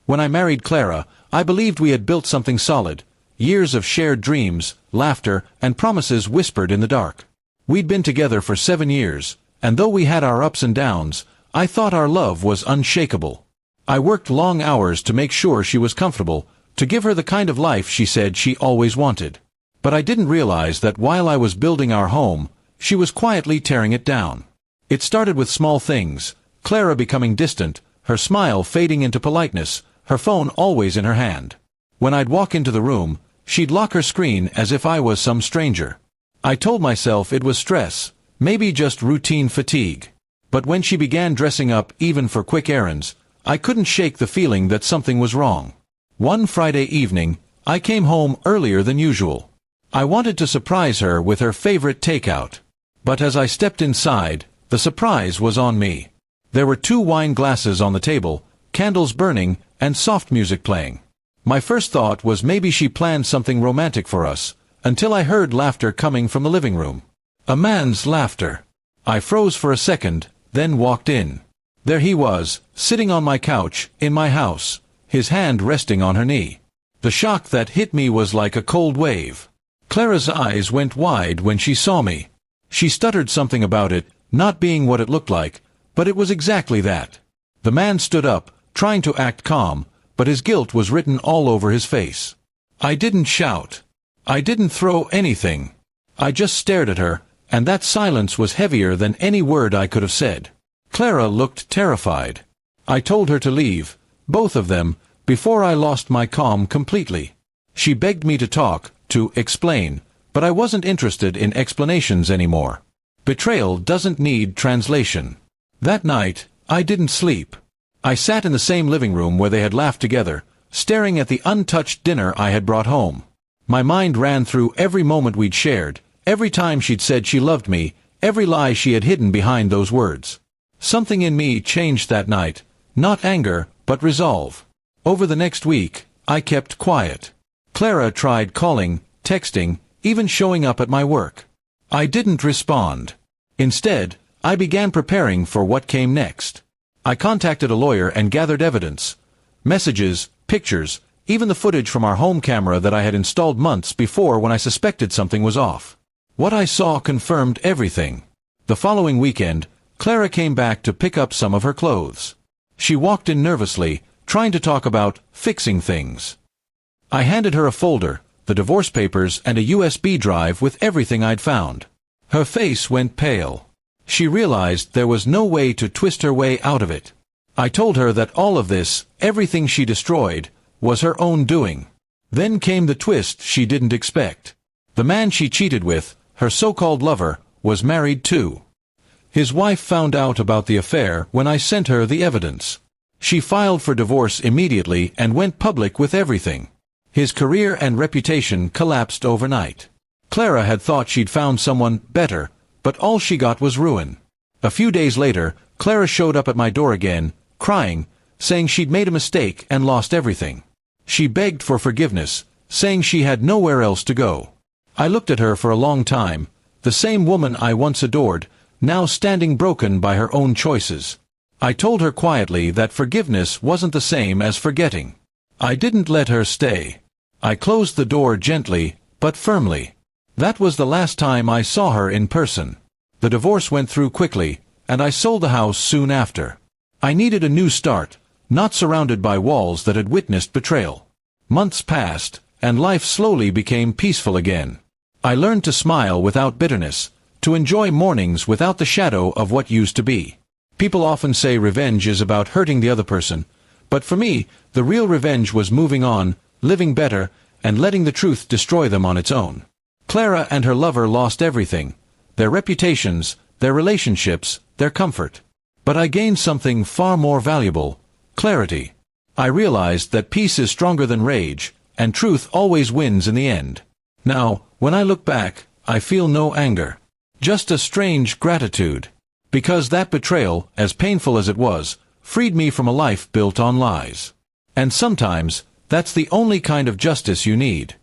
When I married Clara, I believed we had built something solid. Years of shared dreams, laughter, and promises whispered in the dark. We'd been together for 7 years, and though we had our ups and downs, I thought our love was unshakable. I worked long hours to make sure she was comfortable, to give her the kind of life she said she always wanted. But I didn't realize that while I was building our home, she was quietly tearing it down. It started with small things: Clara becoming distant, her smile fading into politeness, her phone always in her hand. When I'd walk into the room, she'd lock her screen as if I was some stranger. I told myself it was stress, maybe just routine fatigue. But when she began dressing up even for quick errands, I couldn't shake the feeling that something was wrong. One Friday evening, I came home earlier than usual. I wanted to surprise her with her favorite takeout. But as I stepped inside, the surprise was on me. There were 2 wine glasses on the table, candles burning, and soft music playing. My first thought was maybe she planned something romantic for us, until I heard laughter coming from the living room. A man's laughter. I froze for a second, then walked in. There he was, sitting on my couch, in my house, his hand resting on her knee. The shock that hit me was like a cold wave. Clara's eyes went wide when she saw me. She stuttered something about it not being what it looked like, but it was exactly that. The man stood up, trying to act calm, but his guilt was written all over his face. I didn't shout. I didn't throw anything. I just stared at her, and that silence was heavier than any word I could have said. Clara looked terrified. I told her to leave, both of them, before I lost my calm completely. She begged me to talk, to explain, but I wasn't interested in explanations anymore. Betrayal doesn't need translation. That night, I didn't sleep. I sat in the same living room where they had laughed together, staring at the untouched dinner I had brought home. My mind ran through every moment we'd shared, every time she'd said she loved me, every lie she had hidden behind those words. Something in me changed that night, not anger, but resolve. Over the next week, I kept quiet. Clara tried calling, texting, even showing up at my work. I didn't respond. Instead, I began preparing for what came next. I contacted a lawyer and gathered evidence. Messages, pictures, even the footage from our home camera that I had installed months before when I suspected something was off. What I saw confirmed everything. The following weekend, Clara came back to pick up some of her clothes. She walked in nervously, trying to talk about fixing things. I handed her a folder, the divorce papers, and a USB drive with everything I'd found. Her face went pale. She realized there was no way to twist her way out of it. I told her that all of this, everything she destroyed, was her own doing. Then came the twist she didn't expect. The man she cheated with, her so-called lover, was married too. His wife found out about the affair when I sent her the evidence. She filed for divorce immediately and went public with everything. His career and reputation collapsed overnight. Clara had thought she'd found someone better, but all she got was ruin. A few days later, Clara showed up at my door again, crying, saying she'd made a mistake and lost everything. She begged for forgiveness, saying she had nowhere else to go. I looked at her for a long time, the same woman I once adored, now standing broken by her own choices. I told her quietly that forgiveness wasn't the same as forgetting. I didn't let her stay. I closed the door gently, but firmly. That was the last time I saw her in person. The divorce went through quickly, and I sold the house soon after. I needed a new start, not surrounded by walls that had witnessed betrayal. Months passed, and life slowly became peaceful again. I learned to smile without bitterness, to enjoy mornings without the shadow of what used to be. People often say revenge is about hurting the other person, but for me, the real revenge was moving on, living better, and letting the truth destroy them on its own. Clara and her lover lost everything: their reputations, their relationships, their comfort. But I gained something far more valuable: clarity. I realized that peace is stronger than rage, and truth always wins in the end. Now, when I look back, I feel no anger. Just a strange gratitude. Because that betrayal, as painful as it was, freed me from a life built on lies. And sometimes, that's the only kind of justice you need.